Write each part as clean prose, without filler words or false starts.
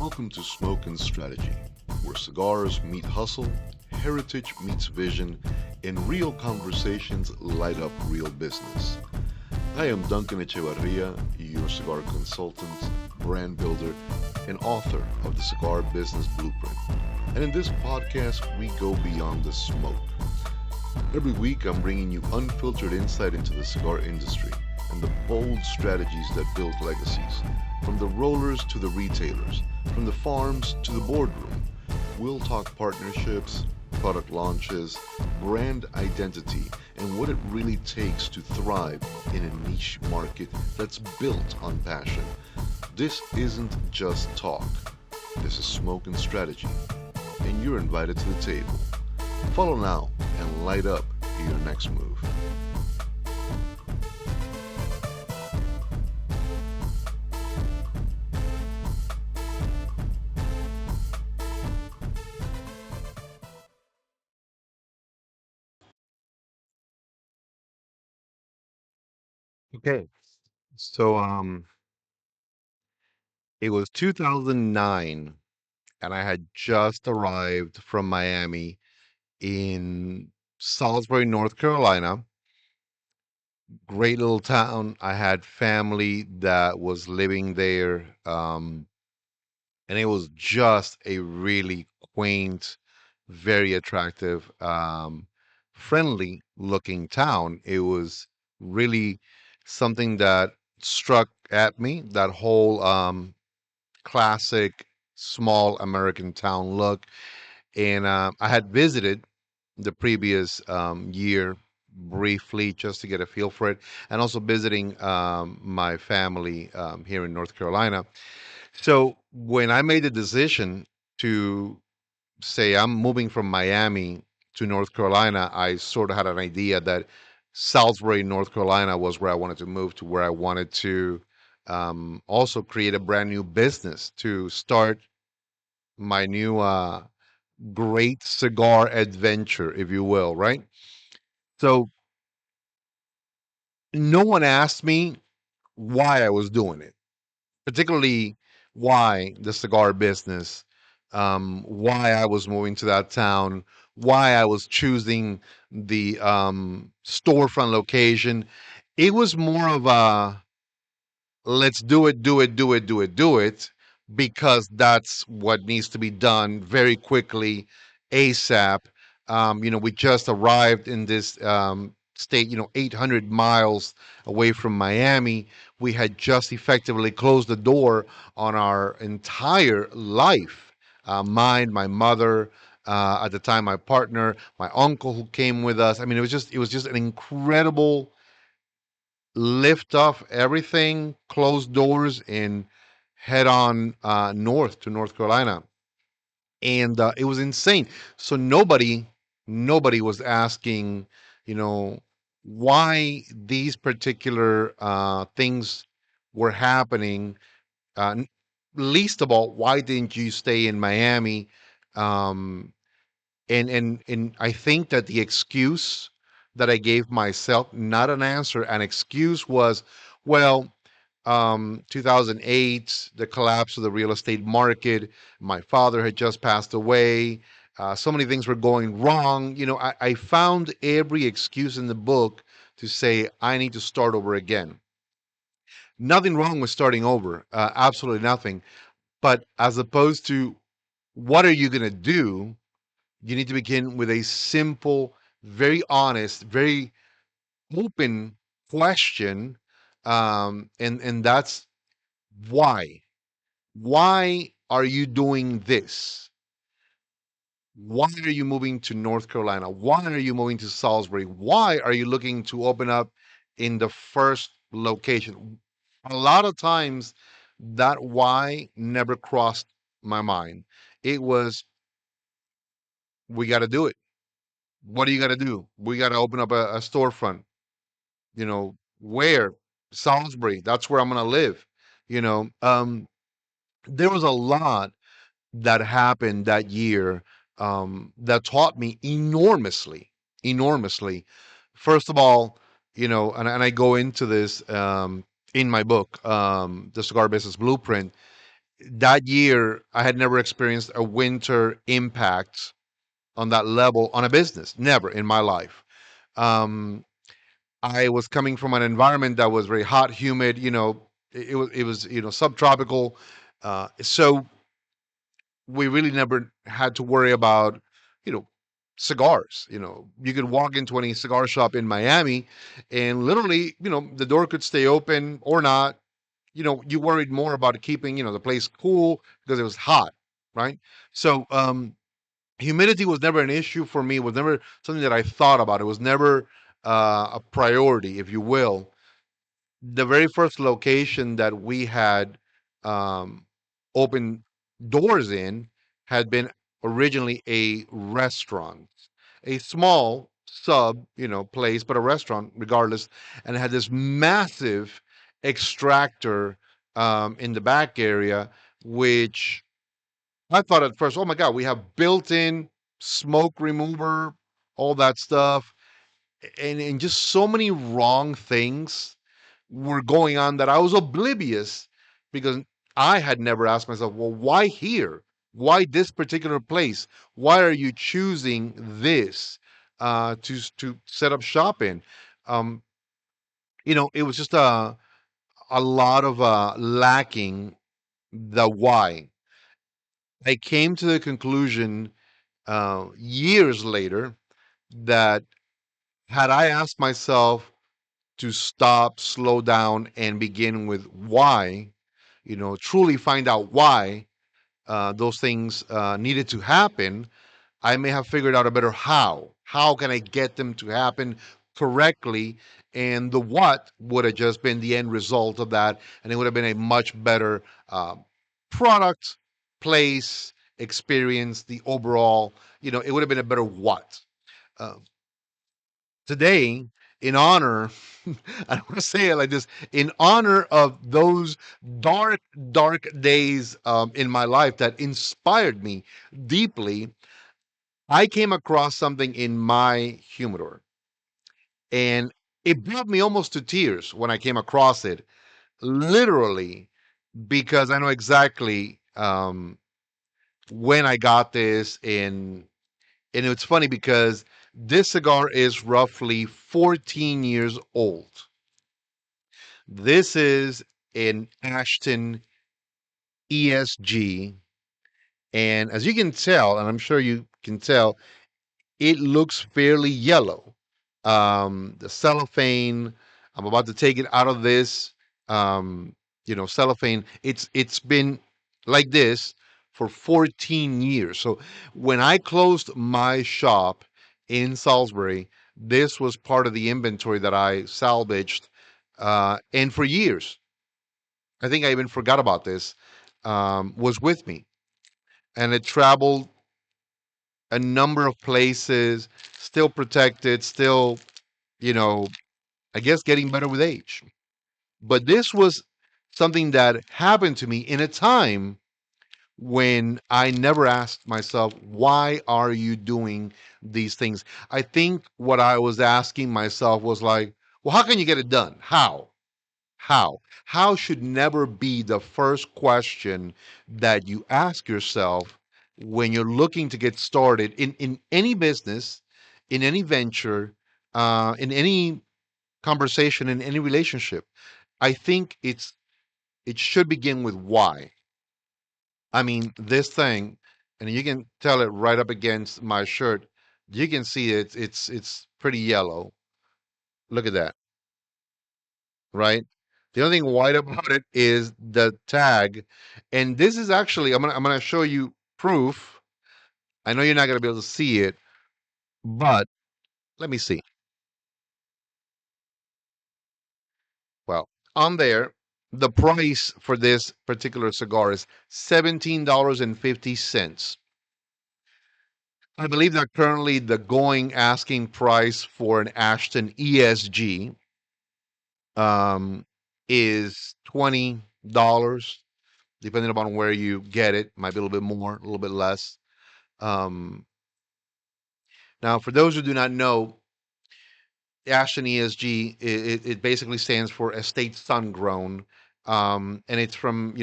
Welcome to Smoke and Strategy, where cigars meet hustle, heritage meets vision, and real conversations light up real business. I am Duncan Echevarria, your cigar consultant, brand builder, and author of the Cigar Business Blueprint. And in this podcast, we go beyond the smoke. Every week, I'm bringing you unfiltered insight into the cigar industry and the bold strategies that build legacies. From the rollers to the retailers, from the farms to the boardroom, we'll talk partnerships, product launches, brand identity, and what it really takes to thrive in a niche market that's built on passion. This isn't just talk. This is smoke and strategy, and you're invited to the table. Follow now and light up your next move. Okay, so it was 2009, and I had just arrived from Miami in Salisbury, North Carolina. Great little town. I had family that was living there, and it was just a really quaint, very attractive, friendly looking town. It was really something that struck at me, that whole classic small American town look. And I had visited the previous year briefly just to get a feel for it, and also visiting my family here in North Carolina. So when I made the decision to say I'm moving from Miami to North Carolina, I sort of had an idea that Salisbury, North Carolina was where I wanted to move to, where I wanted to also create a brand new business to start my new great cigar adventure, if you will, right? So no one asked me why I was doing it, particularly why the cigar business, why I was moving to that town, why I was choosing the storefront location. It was more of a let's do it, do it, do it, do it, do it, because that's what needs to be done very quickly, ASAP. We just arrived in this state, 800 miles away from Miami. We had just effectively closed the door on our entire life. Mine, my mother, at the time, my partner, my uncle who came with us. I mean, it was just an incredible lift off everything, close doors, and head on north to North Carolina. And it was insane. So nobody was asking, you know, why these particular things were happening. Uh, Least of all, why didn't you stay in Miami? Um, and I think that the excuse that I gave myself, not an answer, an excuse was, well, 2008, the collapse of the real estate market. My father had just passed away. So many things were going wrong. I found every excuse in the book to say I need to start over again. Nothing wrong with starting over, absolutely nothing. But as opposed to what are you going to do, you need to begin with a simple, very honest, very open question, and that's why. Why are you doing this? Why are you moving to North Carolina? Why are you moving to Salisbury? Why are you looking to open up in the first location? A lot of times, that why never crossed my mind. It was, we got to do it. What do you got to do? We got to open up a storefront. Where? Salisbury. That's where I'm going to live. You know, um, there was a lot that happened that year that taught me enormously, enormously. First of all, and I go into this in my book, The Cigar Business Blueprint. That year, I had never experienced a winter impact on that level on a business. Never in my life. Um, I was coming from an environment that was very hot, humid. It was subtropical. So we really never had to worry about you know cigars. You could walk into any cigar shop in Miami, and literally, the door could stay open or not. You worried more about keeping the place cool because it was hot, right? So humidity was never an issue for me. It was never something that I thought about. It was never a priority, if you will. The very first location that we had um, opened doors in had been originally a restaurant, a small sub, place, but a restaurant regardless, and it had this massive extractor in the back area, which I thought at first, oh my God, we have built-in smoke remover, all that stuff, and just so many wrong things were going on that I was oblivious because I had never asked myself, well, why here? Why this particular place? Why are you choosing this to set up shop in? Um, it was just a lot of lacking the why. I came to the conclusion years later that had I asked myself to stop, slow down, and begin with why, truly find out why those things needed to happen, I may have figured out a better how. How can I get them to happen correctly? And the what would have just been the end result of that. And it would have been a much better uh, product, place, experience, the overall, it would have been a better what. Uh, Today, in honor, I don't want to say it like this, in honor of those dark, dark days in my life that inspired me deeply, I came across something in my humidor, and it brought me almost to tears when I came across it, literally, because I know exactly when I got this, and it's funny because this cigar is roughly 14 years old. This is an Ashton ESG, and as you can tell, and I'm sure you can tell, it looks fairly yellow. The cellophane, I'm about to take it out of this, cellophane. It's been like this for 14 years. So when I closed my shop in Salisbury, this was part of the inventory that I salvaged, and for years, I think I even forgot about this, was with me, and it traveled a number of places, still protected, still, you know, I guess getting better with age. But this was something that happened to me in a time when I never asked myself, why are you doing these things? I think what I was asking myself was like, well, how can you get it done? How? How? How should never be the first question that you ask yourself when you're looking to get started in any business, in any venture, in any conversation, in any relationship. I think it should begin with why. I mean, this thing, and you can tell it right up against my shirt. You can see it's pretty yellow. Look at that, right? The only thing white about it is the tag. And this is actually, I'm gonna show you proof. I know you're not gonna be able to see it, but let me see. Well, on there, the price for this particular cigar is $17.50. I believe that currently the going asking price for an Ashton ESG um, is $20, depending upon where you get it. Might be a little bit more, a little bit less. Um, Now, for those who do not know, Ashton ESG, it basically stands for Estate Sun Grown, and it's from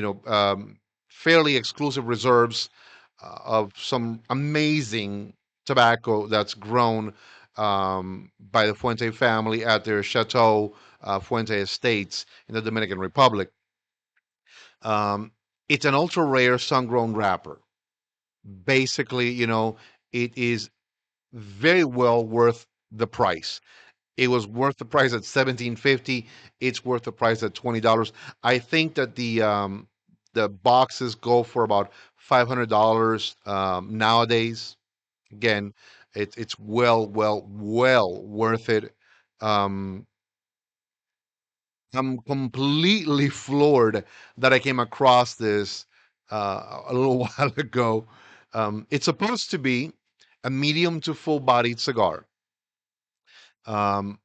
fairly exclusive reserves of some amazing tobacco that's grown by the Fuente family at their Chateau Fuente Estates in the Dominican Republic. Um, it's an ultra rare sun grown wrapper. Basically, it is very well worth the price. It was worth the price at 17.50. It's worth the price at $20. I think that the boxes go for about $500 nowadays. Again, it's well worth it. Um, I'm completely floored that I came across this a little while ago. It's supposed to be a medium to full bodied cigar. Um,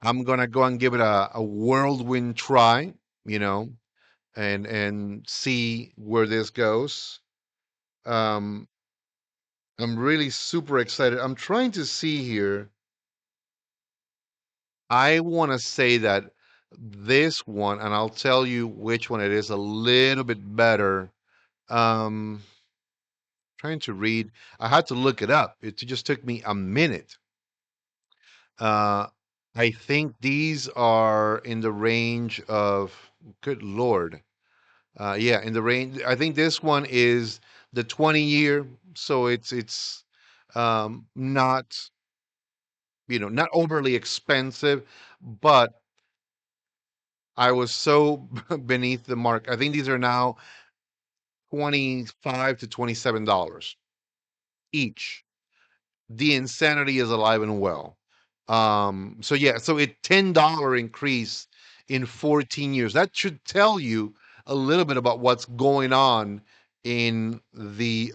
I'm gonna go and give it a whirlwind try, you know, and see where this goes. Um, I'm really super excited. I'm trying to see here. I want to say that this one, and I'll tell you which one it is a little bit better. Um, trying to read. I had to look it up. It just took me a minute. Uh, I think these are in the range of, good Lord. Yeah, in the range. I think this one is the 20 year, so it's not not overly expensive, but I was so beneath the mark. I think these are now 25 to $27 each. The insanity is alive and well. So yeah, so it $10 increase in 14 years. That should tell you a little bit about what's going on in the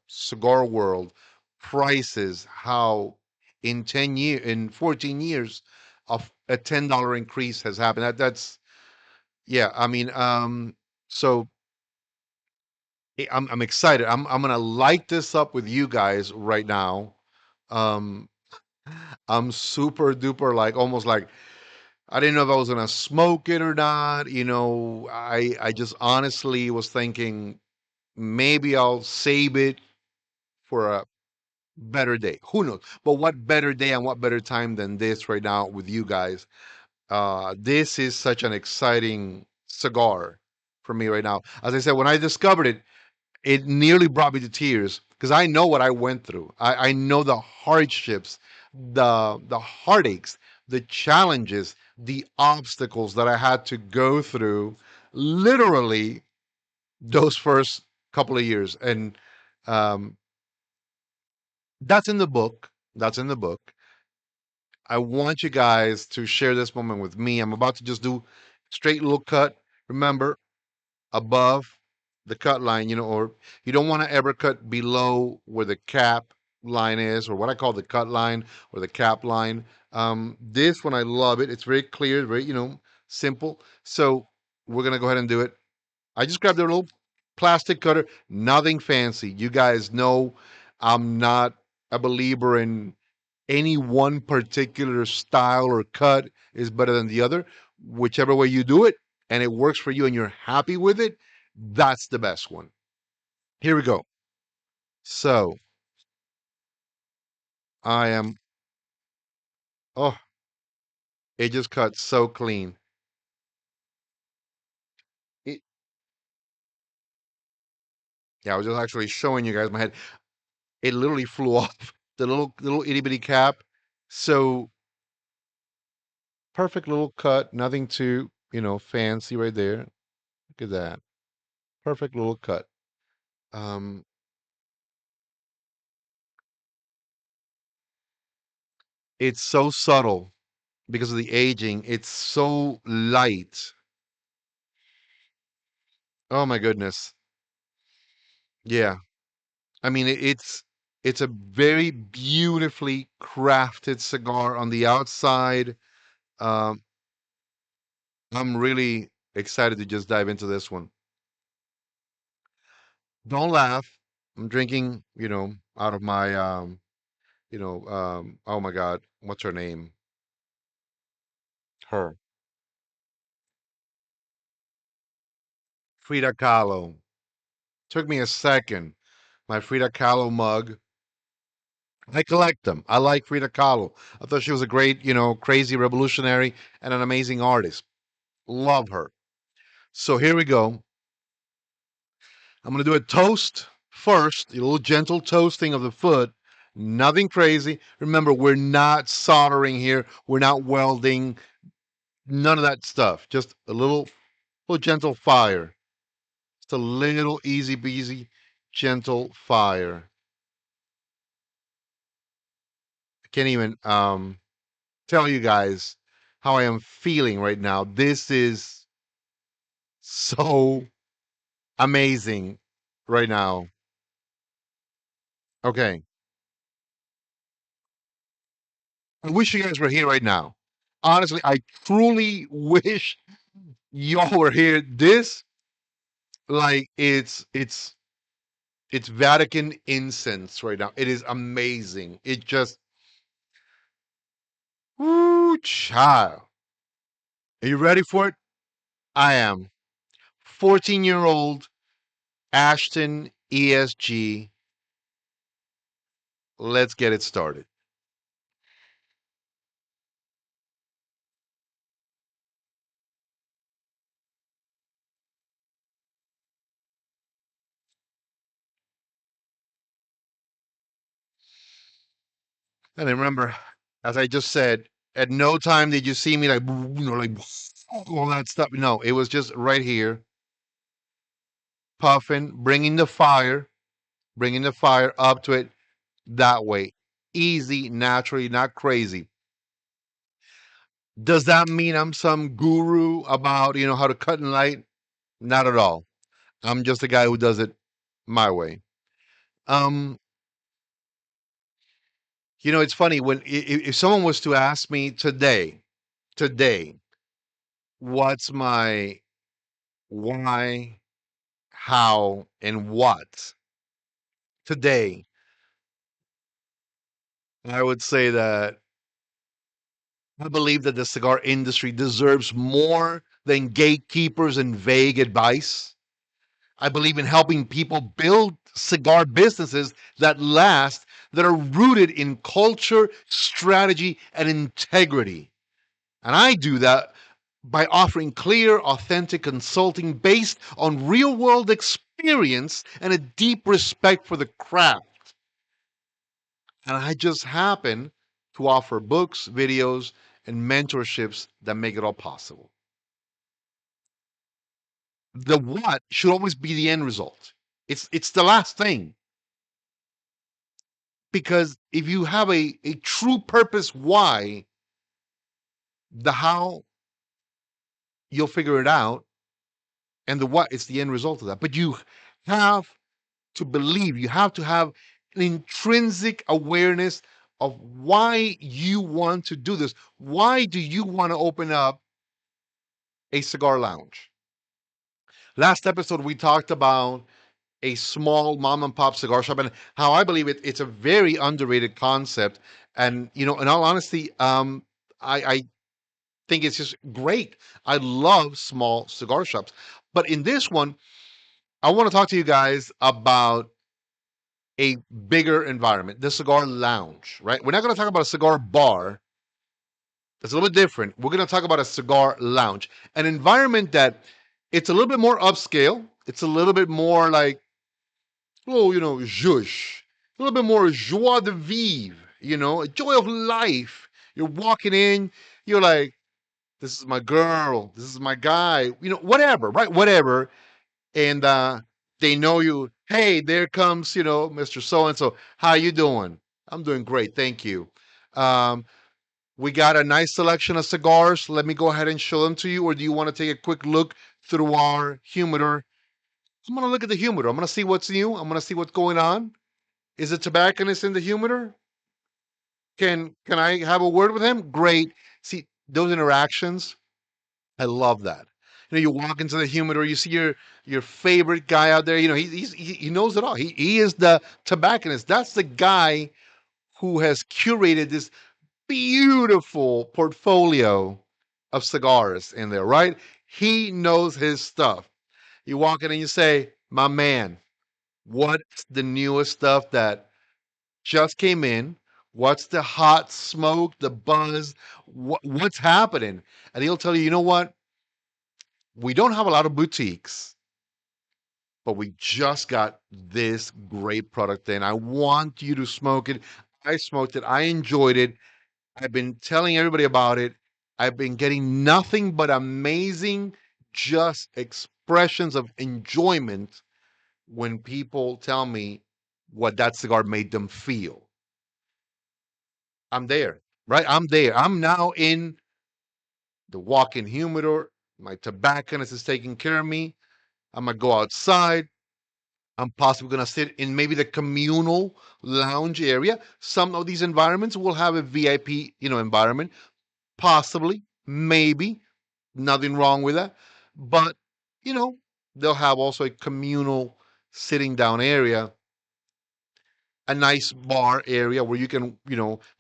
cigar world. Prices, how in 14 years, of a $10 increase has happened. That's yeah. I mean, so I'm excited. I'm gonna light this up with you guys right now. Um, I'm super duper like almost like I didn't know if I was gonna smoke it or not. I just honestly was thinking maybe I'll save it for a better day. Who knows? But what better day and what better time than this right now with you guys? This is such an exciting cigar for me right now. As I said, when I discovered it, it nearly brought me to tears because I know what I went through. I know the hardships, the heartaches, the challenges, the obstacles that I had to go through literally those first couple of years. And um, that's in the book. That's in the book. I want you guys to share this moment with me. I'm about to just do straight little cut. Remember, above the cut line, or you don't want to ever cut below where the cap line is, or what I call the cut line or the cap line. This one, I love it. It's very clear, very, simple. So we're going to go ahead and do it. I just grabbed a little plastic cutter, nothing fancy. You guys know I'm not a believer in any one particular style or cut is better than the other. Whichever way you do it and it works for you and you're happy with it, that's the best one. Here we go. So I am, oh, it just cut so clean. It, yeah, I was just actually showing you guys my head. It literally flew off the little itty bitty cap. So perfect little cut, nothing too, fancy right there. Look at that. Perfect little cut. Um, it's so subtle because of the aging. It's so light. Oh my goodness. Yeah. I mean, it's a very beautifully crafted cigar on the outside. Um, I'm really excited to just dive into this one. Don't laugh. I'm drinking, out of my oh my God, what's her name? Her. Frida Kahlo. Took me a second. My Frida Kahlo mug. I collect them. I like Frida Kahlo. I thought she was a great, crazy revolutionary and an amazing artist. Love her. So here we go. I'm going to do a toast first, a little gentle toasting of the foot. Nothing crazy. Remember, we're not soldering here. We're not welding. None of that stuff. Just a little gentle fire. Just a little easy peasy, gentle fire. I can't even tell you guys how I am feeling right now. This is so amazing right now. Okay. I wish you guys were here right now. Honestly, I truly wish y'all were here. This, like, it's Vatican incense right now. It is amazing. It just, woo, child. Are you ready for it? I am. 14-year-old Ashton ESG. Let's get it started. And I remember, as I just said, at no time did you see me like, like all that stuff. No, it was just right here, puffing, bringing the fire up to it that way. Easy, naturally, not crazy. Does that mean I'm some guru about, how to cut and light? Not at all. I'm just a guy who does it my way. Um, it's funny when if someone was to ask me today, what's my why, how, and what today, I would say that I believe that the cigar industry deserves more than gatekeepers and vague advice. I believe in helping people build cigar businesses that last, that are rooted in culture, strategy, and integrity. And I do that by offering clear, authentic consulting based on real world experience and a deep respect for the craft. And I just happen to offer books, videos, and mentorships that make it all possible. The what should always be the end result. It's the last thing. Because if you have a true purpose why, the how you'll figure it out, and the what is the end result of that. But you have to believe, you have to have an intrinsic awareness of why you want to do this. Why do you want to open up a cigar lounge? Last episode, we talked about a small mom and pop cigar shop and how I believe it's a very underrated concept. And, in all honesty, I think it's just great. I love small cigar shops. But in this one, I want to talk to you guys about a bigger environment, the cigar lounge, right? We're not going to talk about a cigar bar. That's a little bit different. We're going to talk about a cigar lounge, an environment that it's a little bit more upscale. It's a little bit more like, oh, zhush, a little bit more joie de vivre, a joy of life. You're walking in, you're like, this is my girl, this is my guy, whatever, right? Whatever. And they know you. Hey, there comes, Mr. So and so. How you doing? I'm doing great, thank you. Um, we got a nice selection of cigars. Let me go ahead and show them to you, or do you want to take a quick look through our humidor? I'm gonna look at the humidor. I'm gonna see what's new. I'm gonna see what's going on. Is the tobacconist in the humidor? Can I have a word with him? Great. See those interactions. I love that. You walk into the humidor, you see your favorite guy out there. He knows it all. He is the tobacconist. That's the guy who has curated this beautiful portfolio of cigars in there, right? He knows his stuff. You walk in and you say, "My man, What's the newest stuff that just came in? What's the hot smoke, the buzz? What's happening? And he'll tell you, you know what? We don't have a lot of boutiques, but we just got this great product in. I want you to smoke it. I smoked it. I enjoyed it. I've been telling everybody about it. I've been getting nothing but amazing, just expressions of enjoyment when people tell me what that cigar made them feel. I'm there, right? I'm there. I'm now in the walk in humidor. My tobacconist is taking care of me. I'm going to go outside. I'm possibly going to sit in maybe the communal lounge area. Some of these environments will have a VIP, environment. Possibly, maybe, nothing wrong with that. But, you know, they'll have also a communal sitting down area, a nice bar area where you can,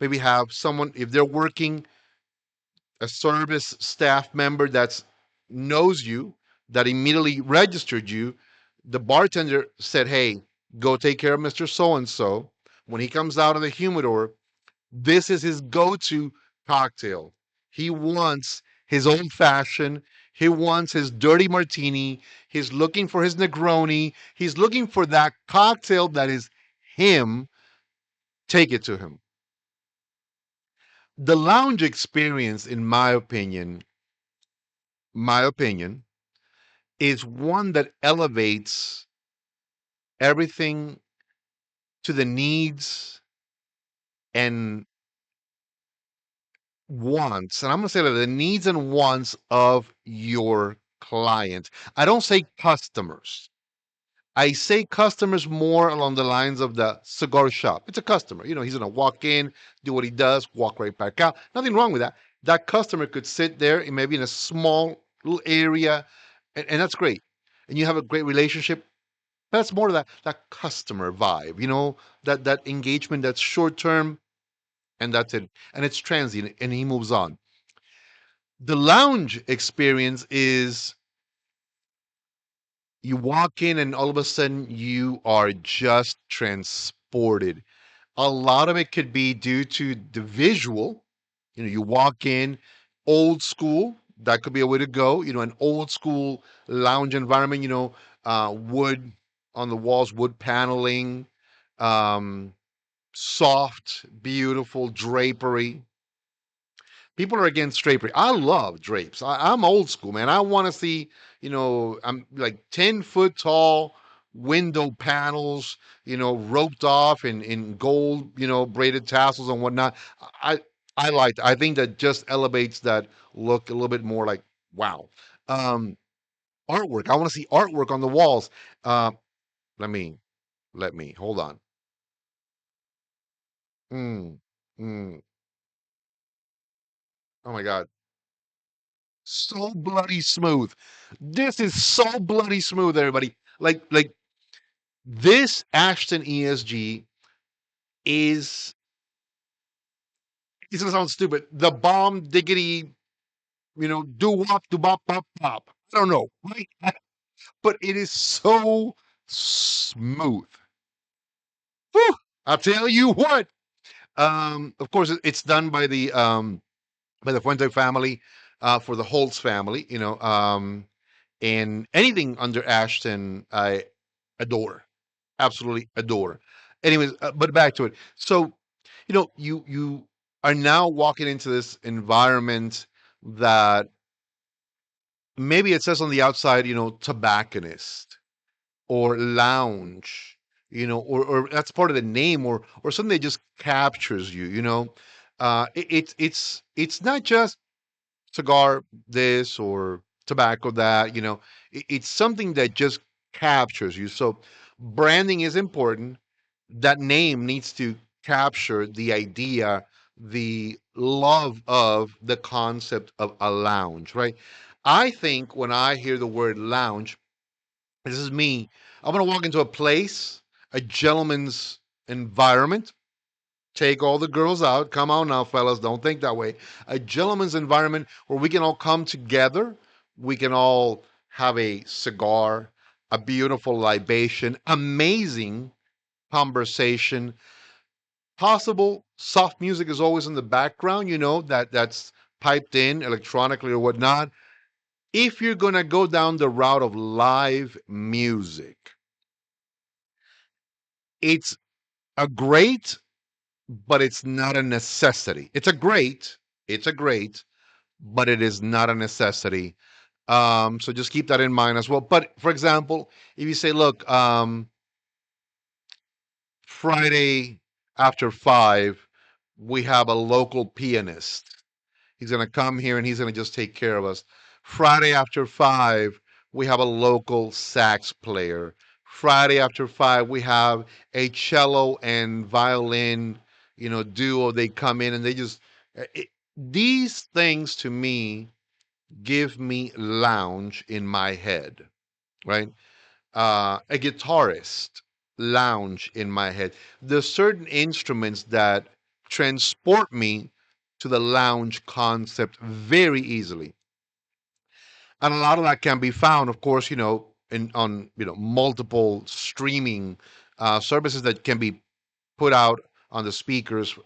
maybe have someone, if they're working, a service staff member that knows you, that immediately registered you. The bartender said, hey, go take care of Mr. So and so. When he comes out of the humidor, this is his go to cocktail. He wants his old fashioned, he wants his dirty martini, he's looking for his Negroni, he's looking for that cocktail that is him. Take it to him. The lounge experience, in my opinion, is one that elevates everything to the needs and wants. And I'm going to say that the needs and wants of your client. I don't say customers. I say customers more along the lines of the cigar shop. It's a customer. He's going to walk in, do what he does, walk right back out. Nothing wrong with that. That customer could sit there and maybe in a small little area, and that's great. And you have a great relationship. That's more of that customer vibe, that engagement that's short term, and that's it. And it's transient, and he moves on. The lounge experience is you walk in and all of a sudden you are just transported. A lot of it could be due to the visual. You walk in, old school. That could be a way to go. An old school lounge environment. Wood on the walls, wood paneling, um, soft, beautiful drapery. People are against drapery. I love drapes. I'm old school, man. I want to see, I'm like 10-foot tall window panels, roped off in gold, braided tassels and whatnot. I I like. I think that just elevates that look a little bit more like wow. Um, Artwork. I want to see artwork on the walls. Uh, let me hold on. Mm, mm. Oh my God. So bloody smooth. This is so bloody smooth, everybody. Like this Ashton ESG is it's gonna sound stupid. The bomb diggity, do wop do bop bop bop. I don't know, right? But it is so smooth. Whew, I'll tell you what. Of course, it's done by the Fuente family, for the Holtz family. And anything under Ashton, I adore, absolutely adore. Anyways, but back to it. So, you are now walking into this environment that maybe it says on the outside, tobacconist or lounge, or that's part of the name, or something that just captures you. It's not just cigar this or tobacco that, it's something that just captures you. So branding is important. That name needs to capture the idea, the love of the concept of a lounge, right? I think when I hear the word lounge, this is me. I'm going to walk into a place, a gentleman's environment. Take all the girls out. Come on now, fellas. Don't think that way. A gentleman's environment where we can all come together. We can all have a cigar, a beautiful libation, amazing conversation. Possible soft music is always in the background, that's piped in electronically or whatnot. If you're going to go down the route of live music, it's a great, but it's not a necessity. It's a great, but it is not a necessity. So just keep that in mind as well. But for example, if you say, look, Friday after 5, we have a local pianist. He's going to come here and he's going to just take care of us. Friday after 5, we have a local sax player. Friday after 5, we have a cello and violin, duo. They come in and they just, these things to me give me lounge in my head, right? A guitarist lounge in my head. There's certain instruments that transport me to the lounge concept very easily. And a lot of that can be found, of course, in on multiple streaming services that can be put out on the speakers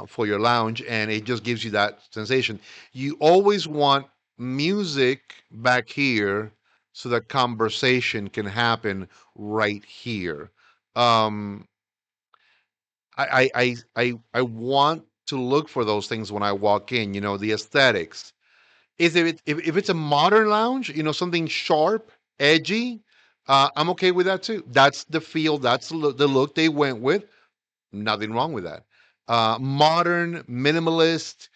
for your lounge, and it just gives you that sensation. You always want music back here so that conversation can happen right here. Um, I want to look for those things when I walk in. The aesthetics. Is if it's a modern lounge, something sharp, edgy, I'm okay with that too. That's the feel. That's the look they went with. Nothing wrong with that. Modern, minimalist,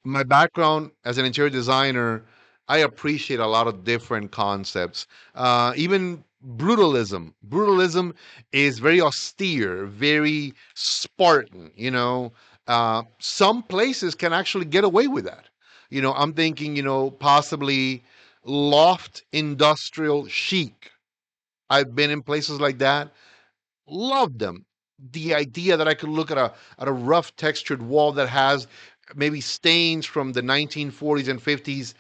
my background as an interior designer, I appreciate a lot of different concepts. Even brutalism. Brutalism is very austere, very Spartan, Some places can actually get away with that. I'm thinking, possibly loft industrial chic. I've been in places like that. Loved them. The idea that I could look at a rough textured wall that has maybe stains from the 1940s and 50s,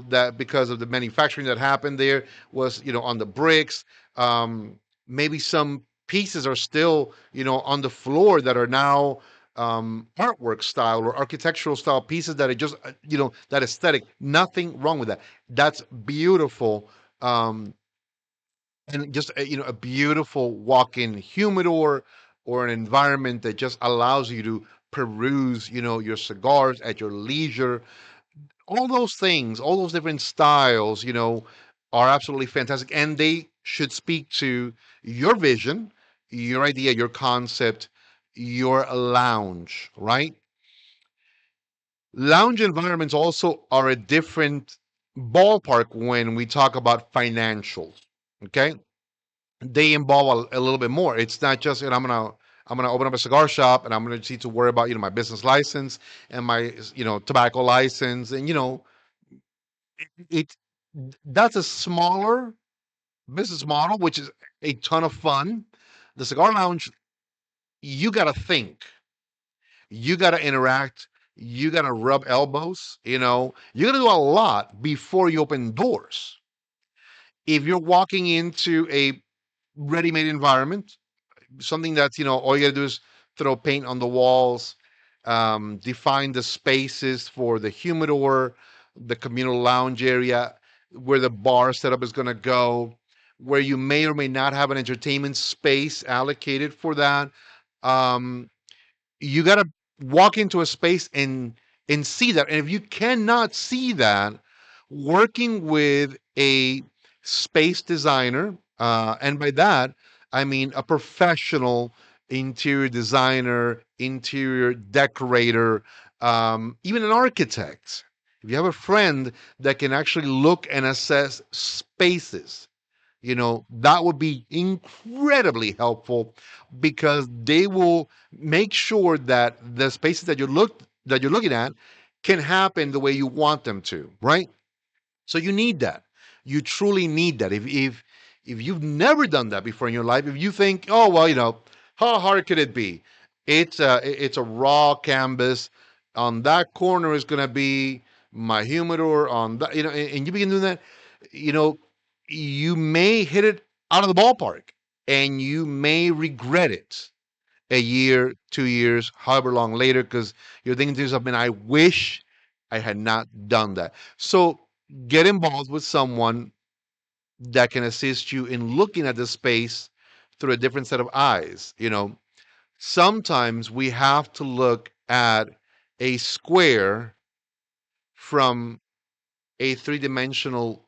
that because of the manufacturing that happened there was, on the bricks. Maybe some pieces are still, on the floor that are now artwork style or architectural style pieces that are just, that aesthetic. Nothing wrong with that. That's beautiful. And just a beautiful walk-in humidor or an environment that just allows you to peruse your cigars at your leisure. All those things, all those different styles, are absolutely fantastic, and they should speak to your vision, your idea, your concept, your lounge, right? Lounge environments also are a different ballpark when we talk about financials. Okay, they involve a little bit more. It's not just, I'm gonna open up a cigar shop and I'm gonna need to worry about my business license and my tobacco license, and it that's a smaller business model, which is a ton of fun. The cigar lounge, you gotta think, you gotta interact, you gotta rub elbows, you gotta do a lot before you open doors. If you're walking into a ready-made environment, something that's all you gotta do is throw paint on the walls, define the spaces for the humidor, the communal lounge area, where the bar setup is going to go, where you may or may not have an entertainment space allocated for that. um, you got to walk into a space and see that. And if you cannot see that, working with a space designer, and by that I mean a professional interior designer, interior decorator, even an architect. If you have a friend that can actually look and assess spaces, that would be incredibly helpful, because they will make sure that the spaces that you're looking at can happen the way you want them to, right? So you need that. You truly need that. If you've never done that before in your life, if you think, oh well, how hard could it be? It's a raw canvas. On that corner is going to be my humidor. On that, and you begin doing that, you know you may hit it out of the ballpark and you may regret it a year, 2 years, however long later, because you're thinking to yourself, man, I wish I had not done that. So get involved with someone that can assist you in looking at the space through a different set of eyes. Sometimes we have to look at a square from a three-dimensional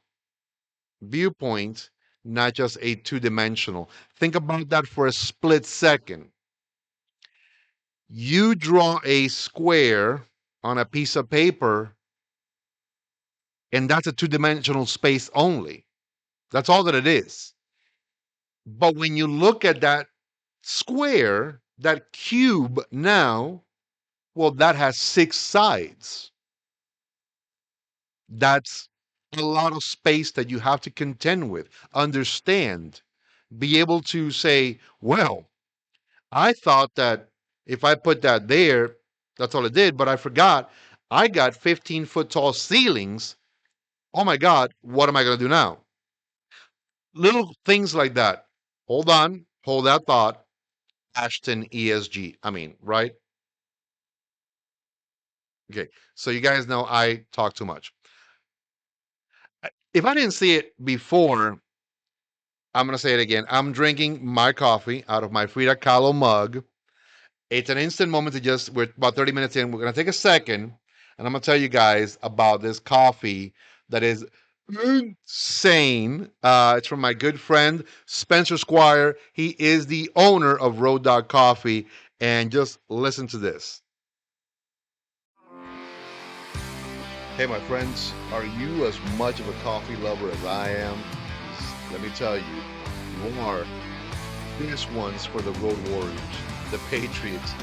viewpoint, not just a two-dimensional. Think about that for a split second. You draw a square on a piece of paper, and that's a two-dimensional space only. That's all that it is. But when you look at that square, that cube now, well, that has six sides. That's a lot of space that you have to contend with, understand, be able to say, well, I thought that if I put that there, that's all it did, but I forgot I got 15-foot tall ceilings. Oh my God, what am I going to do now? Little things like that. Hold on, hold that thought. Ashton ESG. I mean, right? Okay. So you guys know I talk too much. If I didn't see it before, I'm going to say it again. I'm drinking my coffee out of my Frida Kahlo mug. It's an instant moment to just, we're about 30 minutes in. We're going to take a second and I'm going to tell you guys about this coffee that is insane. It's from my good friend, Spencer Squire. He is the owner of Road Dog Coffee. And just listen to this. Hey, my friends, are you as much of a coffee lover as I am? Let me tell you, you are. This one's for the road warriors, the patriots,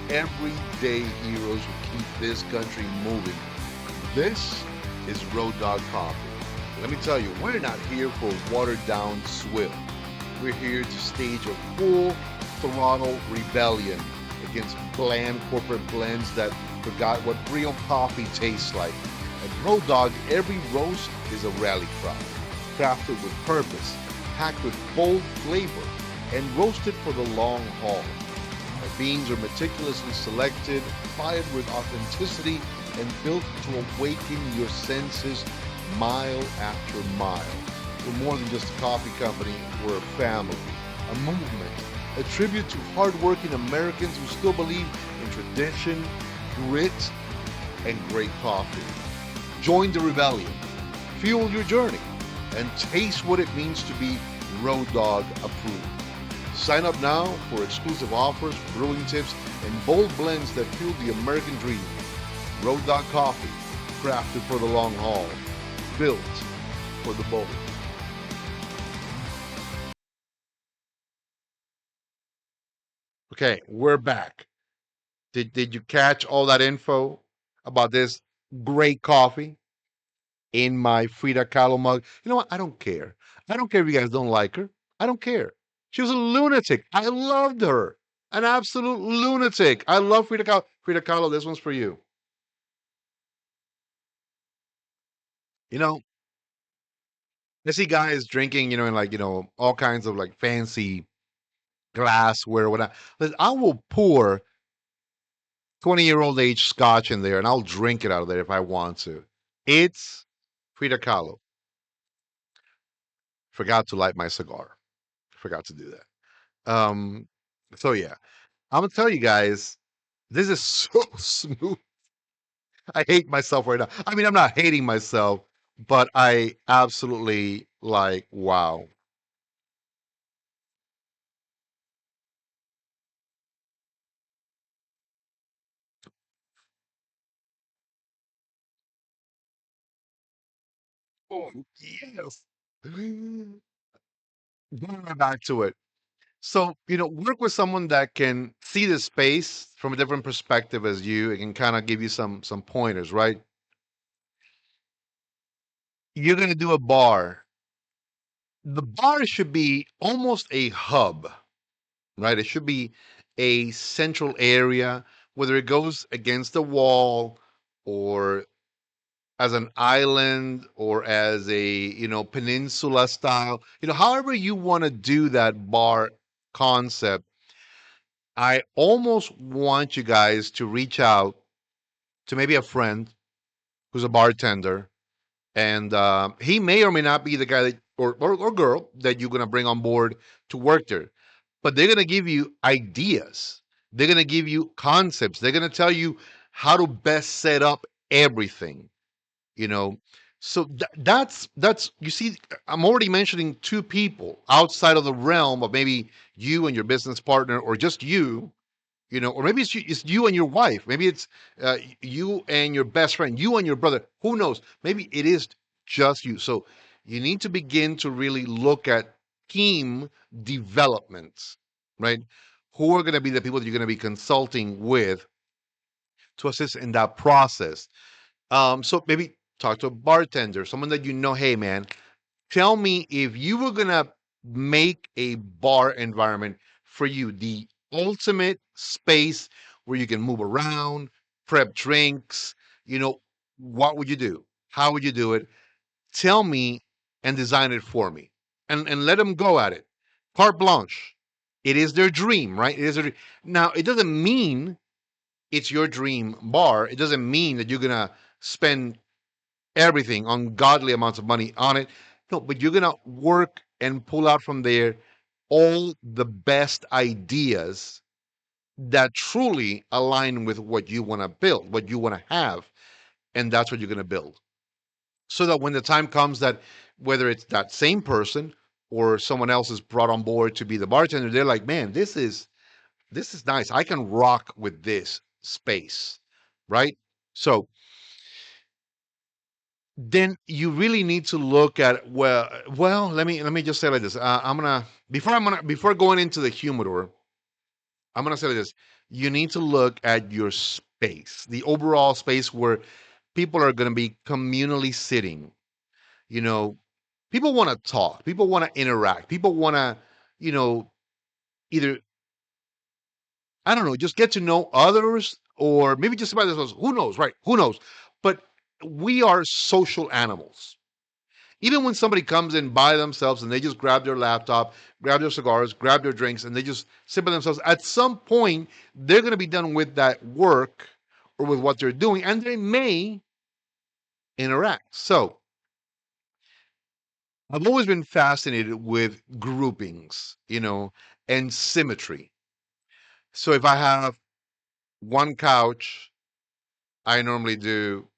the everyday heroes who keep this country moving. This is Road Dog Coffee. Let me tell you, we're not here for watered down swill. We're here to stage a full throttle rebellion against bland corporate blends that forgot what real coffee tastes like. At Road Dog, every roast is a rally cry, crafted with purpose, packed with bold flavor, and roasted for the long haul. Our beans are meticulously selected, fired with authenticity, and built to awaken your senses mile after mile. We're more than just a coffee company, we're a family, a movement, a tribute to hardworking Americans who still believe in tradition, grit, and great coffee. Join the rebellion, fuel your journey, and taste what it means to be Road Dog approved. Sign up now for exclusive offers, brewing tips, and bold blends that fuel the American dream. Road Dog Coffee, crafted for the long haul, built for the bold. Okay, we're back. Did you catch all that info about this great coffee in my Frida Kahlo mug? You know what? I don't care. I don't care if you guys don't like her. I don't care. She was a lunatic. I loved her. An absolute lunatic. I love Frida Kahlo. Frida Kahlo, this one's for you. You know, I see guys drinking, in like, all kinds of like fancy glassware, whatever. Listen, I will pour 20-year-old age scotch in there and I'll drink it out of there if I want to. It's Frida Kahlo. Forgot to light my cigar. Forgot to do that. So yeah, I'm gonna tell you guys, this is so smooth. I hate myself right now. I mean, I'm not hating myself, but I absolutely like, wow. Oh, yes. Going right back to it. So, work with someone that can see the space from a different perspective as you. It can kind of give you some pointers, right? You're gonna do a bar. The bar should be almost a hub, right? It should be a central area, whether it goes against the wall or as an island or as a peninsula style, however you want to do that bar concept. I almost want you guys to reach out to maybe a friend who's a bartender, and he may or may not be the guy that or girl that you're going to bring on board to work there, but they're going to give you ideas, they're going to give you concepts, they're going to tell you how to best set up everything, you know so that's you see, I'm already mentioning two people outside of the realm of maybe you and your business partner, or just you, or maybe it's you and your wife. Maybe it's you and your best friend, you and your brother. Who knows? Maybe it is just you. So you need to begin to really look at team developments, right? Who are going to be the people that you're going to be consulting with to assist in that process? So maybe talk to a bartender, someone that hey, man, tell me, if you were gonna make a bar environment for you, the ultimate space where you can move around, prep drinks, you know, what would you do? How would you do it? Tell me and design it for me. And let them go at it. Carte blanche. It is their dream, right? It is their dream. Now, it doesn't mean it's your dream bar. It doesn't mean that you're gonna spend everything, ungodly amounts of money on it. No, but you're gonna work and pull out from there all the best ideas that truly align with what you want to build, what you want to have, and that's what you're gonna build. So that when the time comes that whether it's that same person or someone else is brought on board to be the bartender, they're like, man, this is nice. I can rock with this space, right? So then you really need to look at, well, let me just say like this. Before going into the humidor, I'm gonna say like this. You need to look at your space, the overall space where people are gonna be communally sitting. You know, people want to talk, people want to interact, people want to, you know, either, I don't know, just get to know others, or maybe just about themselves. Who knows, right? Who knows? But we are social animals. Even when somebody comes in by themselves and they just grab their laptop, grab their cigars, grab their drinks, and they just sit by themselves, at some point, they're going to be done with that work or with what they're doing, and they may interact. So I've always been fascinated with groupings, and symmetry. So if I have one couch, I normally do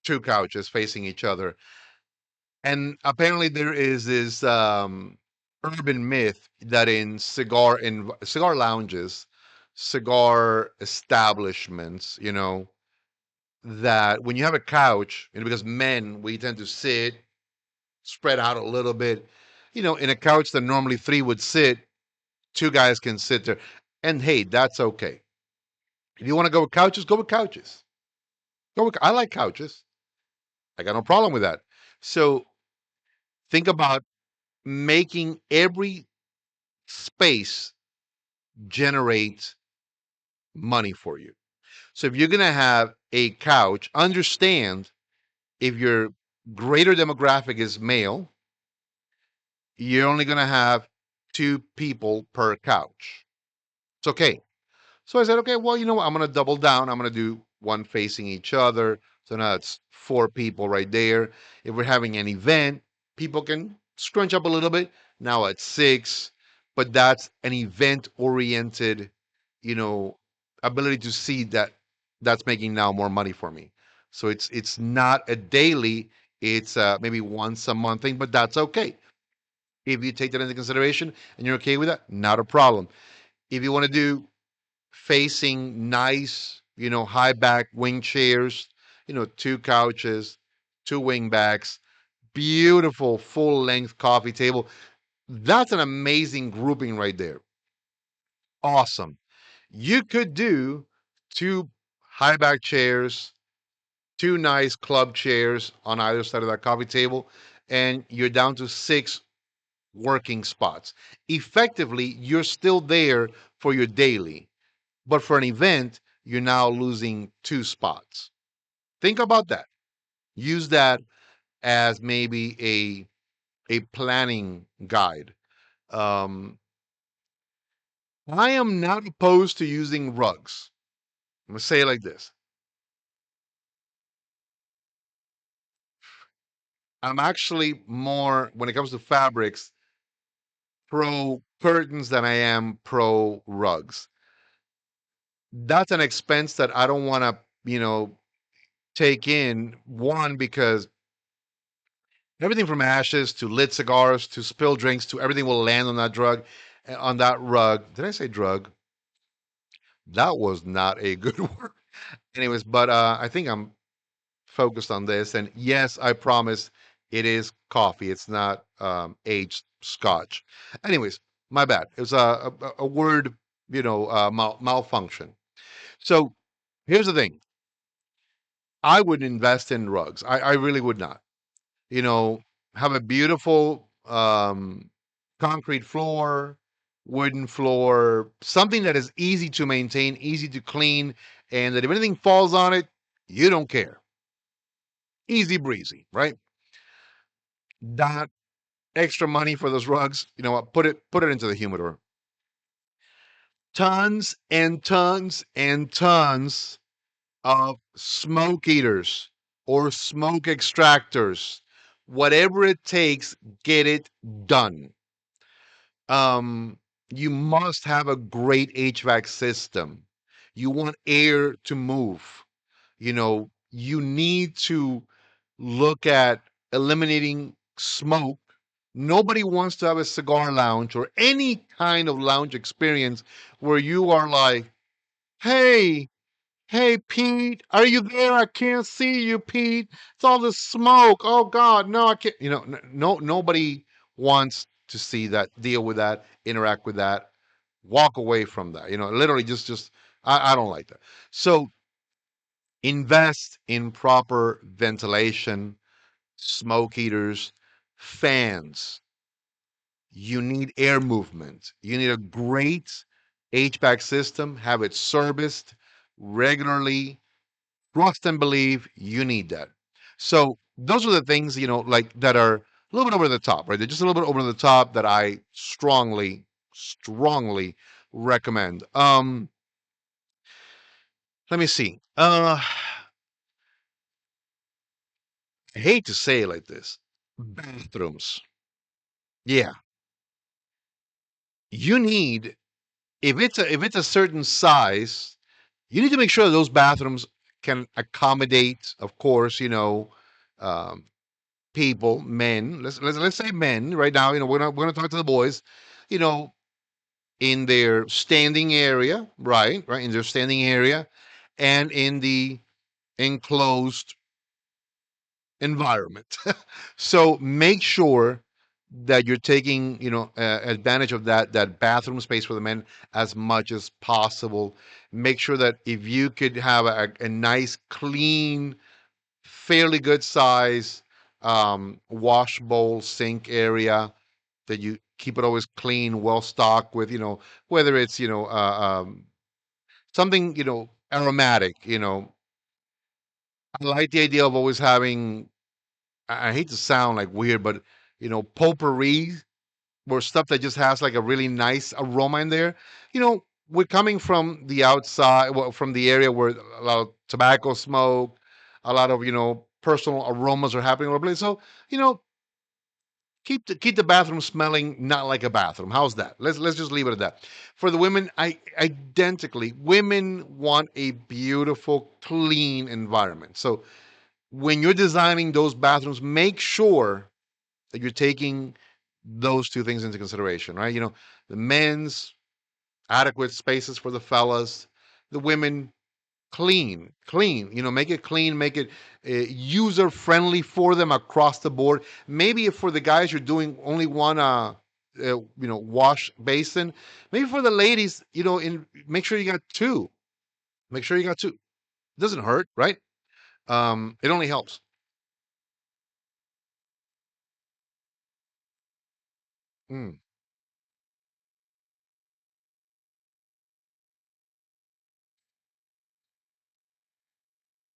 two couches facing each other. And apparently there is this urban myth that in cigar lounges, cigar establishments, that when you have a couch, because men, we tend to sit spread out a little bit, in a couch that normally three would sit, two guys can sit there. And hey, that's okay. If you want to go with couches, go with couches. I like couches. I got no problem with that. So think about making every space generate money for you. So if you're going to have a couch, understand, if your greater demographic is male, you're only going to have two people per couch. It's okay. So I said, okay, well, you know what? I'm going to double down. I'm going to do one facing each other. So now it's four people right there. If we're having an event, people can scrunch up a little bit. Now it's six, but that's an event oriented, you know, ability to see that that's making now more money for me. So it's not a daily, it's maybe once a month thing, but that's okay. If you take that into consideration and you're okay with that, not a problem. If you want to do facing nice, high back wing chairs, two couches, two wing backs, beautiful full length coffee table. That's an amazing grouping right there. Awesome. You could do two high back chairs, two nice club chairs on either side of that coffee table, and you're down to six working spots. Effectively, you're still there for your daily. But for an event, you're now losing two spots. Think about that. Use that as maybe a planning guide. Um, I am not opposed to using rugs. I'm gonna say it like this. I'm actually more, when it comes to fabrics, pro curtains than I am pro rugs. That's an expense that I don't want to, take in. One, because everything from ashes to lit cigars to spilled drinks to everything will land on that on that rug. Did I say drug? That was not a good word. Anyways, but I think I'm focused on this. And yes, I promise it is coffee. It's not aged scotch. Anyways, my bad. It was a word, malfunction. So here's the thing. I would invest in rugs. I really would not. You know, have a beautiful concrete floor, wooden floor, something that is easy to maintain, easy to clean, and that if anything falls on it, you don't care. Easy breezy, right? That extra money for those rugs, you know what? Put it into the humidor. Tons and tons and tons of smoke eaters or smoke extractors. Whatever it takes, get it done. Um, you must have a great HVAC system. You want air to move. You need to look at eliminating smoke. Nobody wants to have a cigar lounge or any kind of lounge experience where you are like, hey, hey, Pete, are you there? I can't see you, Pete. It's all the smoke. Oh God, no, I can't. No, nobody wants to see that, deal with that, interact with that, walk away from that. Literally, just I don't like that. So invest in proper ventilation, smoke eaters, fans. You need air movement. You need a great HVAC system. Have it serviced regularly. Trust and believe, you need that. So those are the things, like that are a little bit over the top, right? They're just a little bit over the top that I strongly, strongly recommend. Let me see. I hate to say it like this. Bathrooms. Yeah. You need, if it's a certain size, you need to make sure that those bathrooms can accommodate, of course, um, people, men. Let's say men right now. We're gonna talk to the boys. You know, in their standing area, right, in their standing area, and in the enclosed environment. So make sure that you're taking, advantage of that bathroom space for the men as much as possible. Make sure that if you could have a nice, clean, fairly good size wash bowl sink area, that you keep it always clean, well stocked with, whether it's, something, aromatic. I like the idea of always having, I hate to sound like weird, but, potpourri, or stuff that just has like a really nice aroma in there. We're coming from the outside, well, from the area where a lot of tobacco smoke, a lot of, personal aromas are happening all over the place. So, you know, keep the bathroom smelling not like a bathroom. How's that? Let's just leave it at that. For the women, I identically, women want a beautiful, clean environment. So when you're designing those bathrooms, make sure that you're taking those two things into consideration, right? The men's adequate spaces for the fellas, the women clean, make it clean, make it user friendly for them across the board. Maybe if for the guys you're doing only one wash basin, maybe for the ladies, make sure you got two. Make sure you got two. It doesn't hurt, right? It only helps. Mm.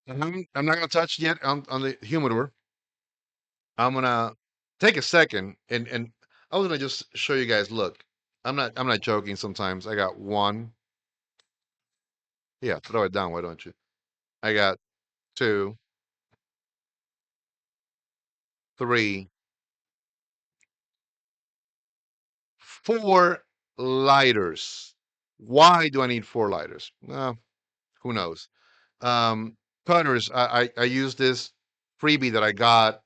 I'm not gonna touch yet on the humidor. I'm gonna take a second and I was gonna just show you guys. Look, I'm not joking. Sometimes I got one. Yeah, throw it down. Why don't you? I got two, three, four lighters. Why do I need four lighters? Who knows? Um, Cutters. I use this freebie that I got,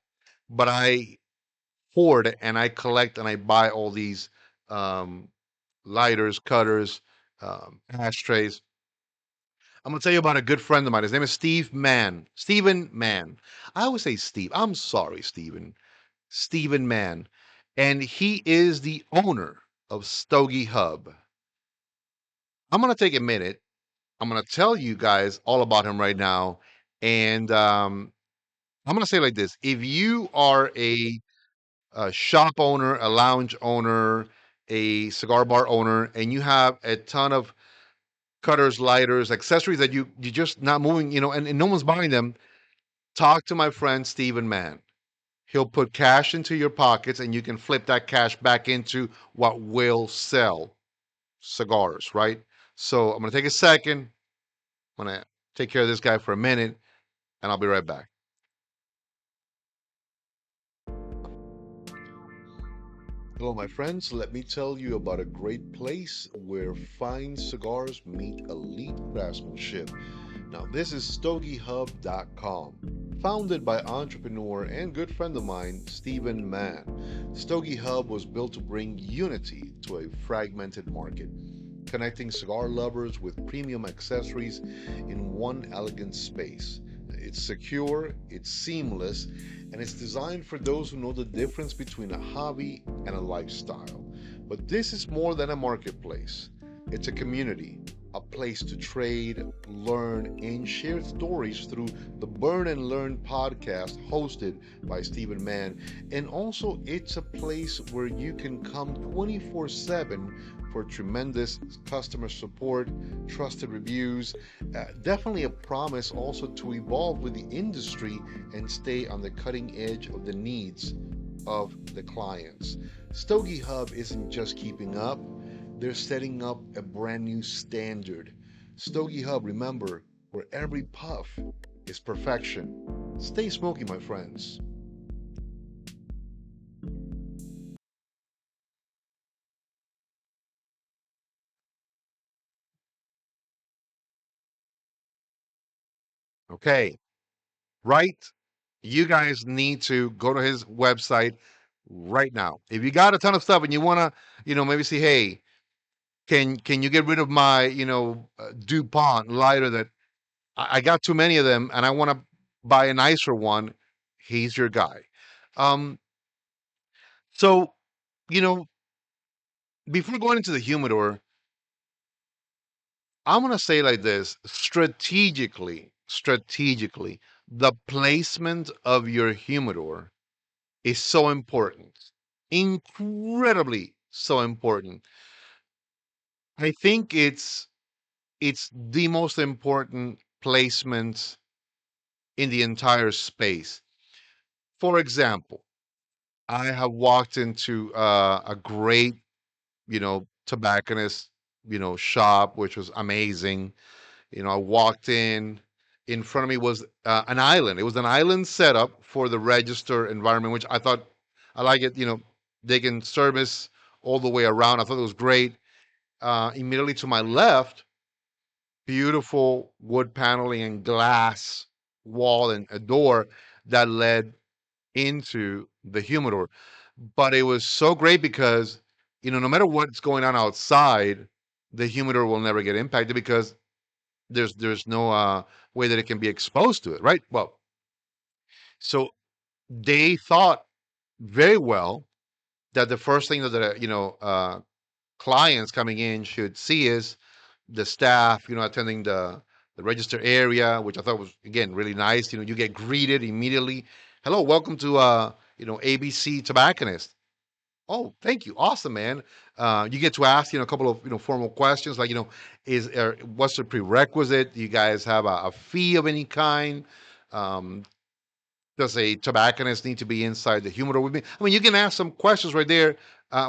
but I hoard and I collect and I buy all these um, lighters, cutters, ashtrays. I'm gonna tell you about a good friend of mine. His name is Steve Mann. Stephen Mann. I always say Steve. I'm sorry, Stephen. Stephen Mann. And he is the owner of Stogie Hub. I'm gonna take a minute. I'm gonna tell you guys all about him right now. And I'm gonna say it like this: if you are a shop owner, a lounge owner, a cigar bar owner, and you have a ton of cutters, lighters, accessories that you just not moving, and no one's buying them, talk to my friend Stephen Mann. He'll put cash into your pockets and you can flip that cash back into what will sell cigars, right? So I'm gonna take a second. I'm gonna take care of this guy for a minute and I'll be right back. Hello, my friends. Let me tell you about a great place where fine cigars meet elite craftsmanship. Now, this is StogieHub.com. Founded by entrepreneur and good friend of mine, Stephen Mann, Stogie Hub was built to bring unity to a fragmented market, connecting cigar lovers with premium accessories in one elegant space. It's secure, it's seamless, and it's designed for those who know the difference between a hobby and a lifestyle. But this is more than a marketplace, it's a community, a place to trade, learn, and share stories through the Burn and Learn podcast hosted by Stephen Mann. And also, it's a place where you can come 24/7 for tremendous customer support, trusted reviews. Definitely a promise also to evolve with the industry and stay on the cutting edge of the needs of the clients. Stogie Hub isn't just keeping up, they're setting up a brand new standard. Stogie Hub, remember, where every puff is perfection. Stay smoky, my friends. Okay, right? You guys need to go to his website right now. If you got a ton of stuff and you want to, maybe say, hey, can you get rid of my, DuPont lighter that I got too many of them and I want to buy a nicer one? He's your guy. Um, so, you know, before going into the humidor, I'm going to say like this strategically, the placement of your humidor is so important, incredibly so important. I think it's the most important placement in the entire space. For example, I have walked into a great, tobacconist, shop, which was amazing. I walked in front of me was an island. It was an island setup for the register environment, which I thought I like it. They can service all the way around. I thought it was great. Immediately to my left, beautiful wood paneling and glass wall and a door that led into the humidor. But it was so great because, no matter what's going on outside, the humidor will never get impacted because there's no way that it can be exposed to it, right? Well, so they thought very well that the first thing that clients coming in should see is the staff, attending the register area, which I thought was again really nice. You get greeted immediately. Hello, welcome to ABC Tobacconist. Oh, thank you. Awesome, man. You get to ask, a couple of, formal questions like, what's the prerequisite? Do you guys have a fee of any kind? Um, does a tobacconist need to be inside the humidor with me? I mean, you can ask some questions right there,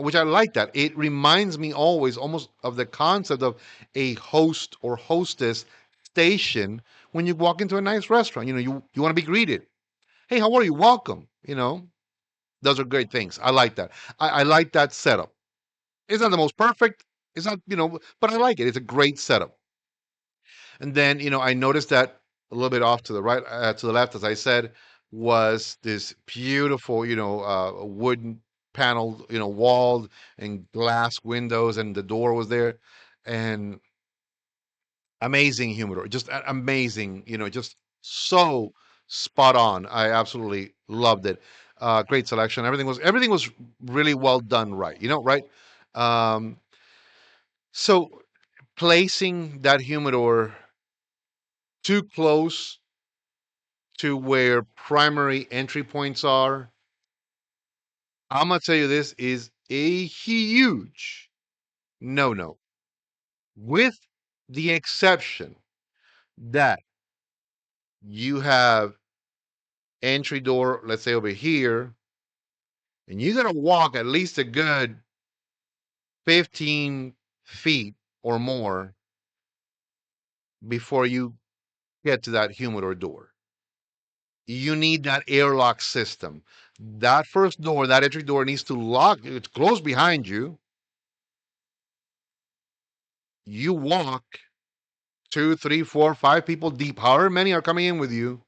which I like that. It reminds me always almost of the concept of a host or hostess station when you walk into a nice restaurant. You want to be greeted. Hey, how are you? Welcome. Those are great things. I like that. I like that setup. It's not the most perfect. It's not, but I like it. It's a great setup. And then, I noticed that a little bit off to the right, to the left, as I said, was this beautiful, wooden paneled, walled and glass windows, and the door was there, and amazing humidor, just amazing, just so spot on. I absolutely loved it. Great selection. Everything was really well done, right? Right. Um, so placing that humidor too close to where primary entry points are, I'm gonna tell you this is a huge no. With the exception that you have entry door, let's say over here, and you gotta walk at least a good 15 feet or more before you get to that humidor door. You need that airlock system. That first door, that entry door needs to lock. It's closed behind you. You walk two, three, four, five people deep, however many are coming in with you.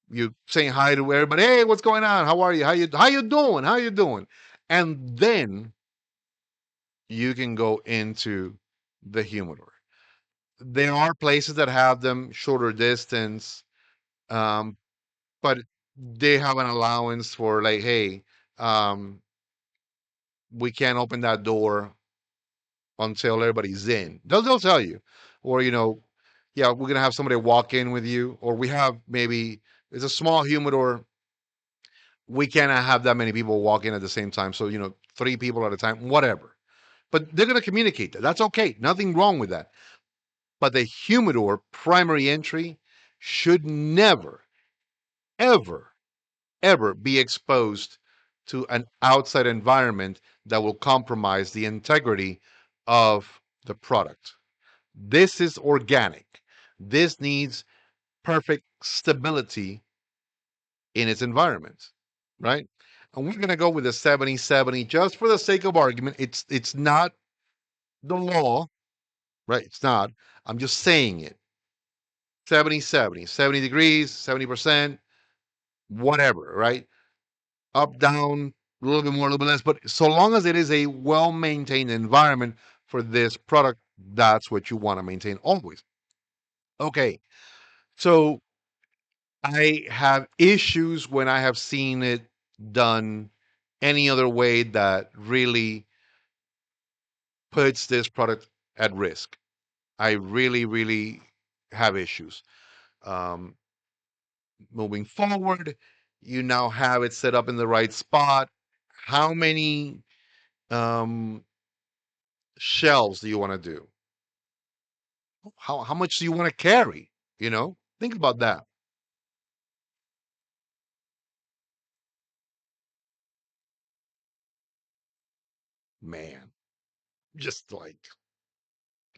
You saying hi to everybody. Hey, what's going on? How are you? How you doing? How you doing? And then you can go into the humidor. There are places that have them shorter distance, um, but they have an allowance for like, hey, um, we can't open that door until everybody's in. They'll tell you, or yeah, we're gonna have somebody walk in with you, or we have maybe it's a small humidor. We cannot have that many people walk in at the same time, so three people at a time, whatever. But they're gonna communicate that. That's okay. Nothing wrong with that. But the humidor primary entry should never, ever, ever be exposed to an outside environment that will compromise the integrity of the product. This is organic. This needs perfect stability in its environment, right? And we're going to go with a 70/70 just for the sake of argument. It's not the law, right? It's not. I'm just saying it. 70/70, 70 degrees, 70%, whatever, right? Up, down, a little bit more, a little bit less. But so long as it is a well maintained environment for this product, that's what you want to maintain always. Okay. So I have issues when I have seen it done any other way that really puts this product at risk. I really, really have issues. Um, Moving forward, you now have it set up in the right spot. How many um, shelves do you want to do? How much do you want to carry? Think about that, man. Just like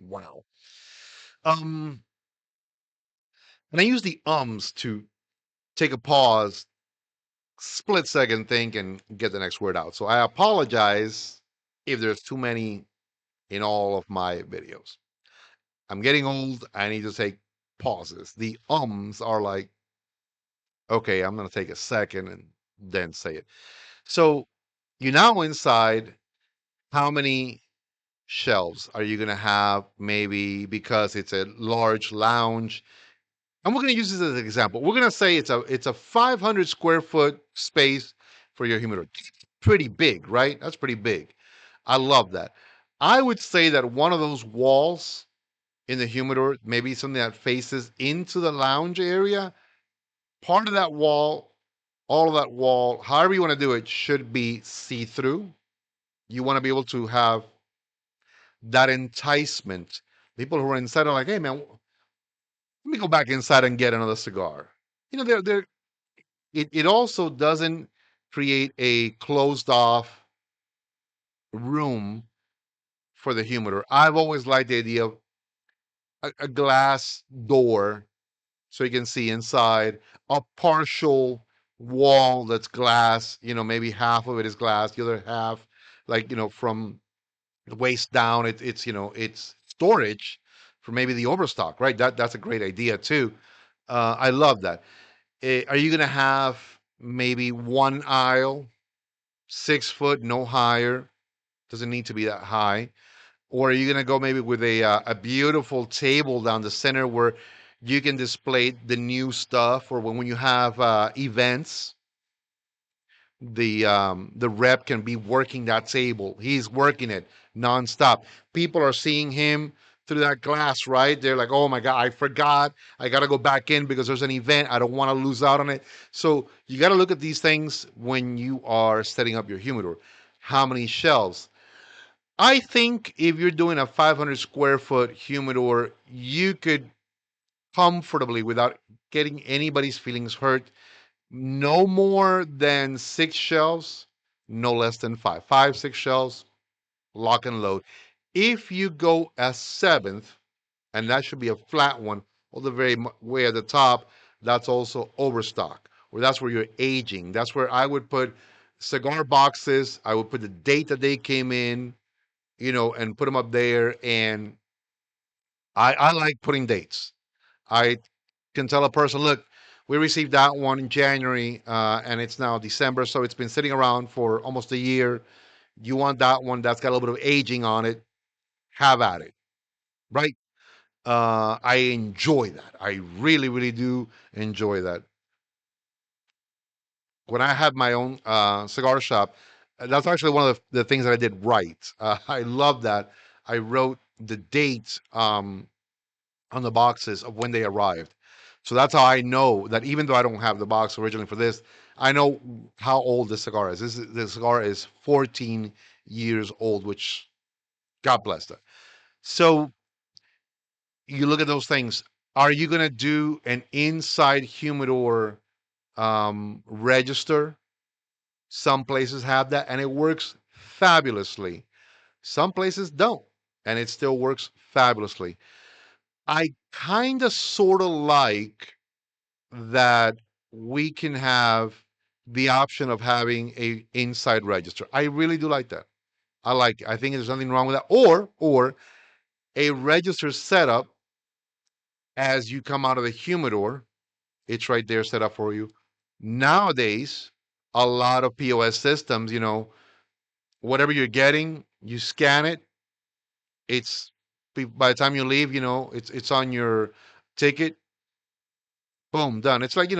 wow. Um, and I use the ums to take a pause, split second, think, and get the next word out. So I apologize if there's too many in all of my videos. I'm getting old. I need to take pauses. The ums are like, okay, I'm going to take a second and then say it. So you now inside, how many shelves are you going to have? Maybe because it's a large lounge. And we're going to use this as an example. We're going to say it's a 500 square foot space for your humidor. Pretty big, right? That's pretty big. I love that. I would say that one of those walls in the humidor, maybe something that faces into the lounge area, part of that wall all of that wall, however you want to do it, should be see through. You want to be able to have that enticement. People who are inside are like, hey man, let me go back inside and get another cigar. They're it also doesn't create a closed off room for the humidor. I've always liked the idea of a glass door so you can see inside, a partial wall that's glass, maybe half of it is glass, the other half, like, from the waist down, it's storage for maybe the overstock, right? That's a great idea too. I love that. Are you going to have maybe one aisle, 6 foot, no higher? Doesn't need to be that high. Or are you gonna go maybe with a beautiful table down the center where you can display the new stuff, or when you have events, the rep can be working that table. He's working it nonstop. People are seeing him through that glass, right? They're like, "Oh my God, I forgot. I got to go back in because there's an event. I don't want to lose out on it." So you got to look at these things when you are setting up your humidor. How many shelves? I think if you're doing a 500 square foot humidor, you could comfortably, without getting anybody's feelings hurt, no more than 6 shelves, no less than five. Five, 6 shelves, lock and load. If you go a seventh, and that should be a flat one, all the very way at the top, that's also overstock, or that's where you're aging. That's where I would put cigar boxes. I would put the date that they came in, and put them up there. And I like putting dates. I can tell a person, look, we received that one in January, and it's now December, so it's been sitting around for almost a year. You want that one that's got a little bit of aging on it? Have at it, right? I enjoy that. I really, really do enjoy that. When I had my own cigar shop, that's actually one of the things that I did right. I love that. I wrote the date on the boxes of when they arrived. So that's how I know that even though I don't have the box originally for this, I know how old this cigar is. This cigar is 14 years old, which God bless that. So you look at those things. Are you going to do an inside humidor register? Some places have that and it works fabulously. Some places don't, and it still works fabulously. I kind of sort of like that we can have the option of having a inside register. I really do like that. I like it. I think there's nothing wrong with that. Or a register setup as you come out of the humidor. It's right there set up for you. Nowadays, a lot of POS systems, whatever you're getting, you scan it. It's by the time you leave, it's on your ticket. Boom, done. It's like,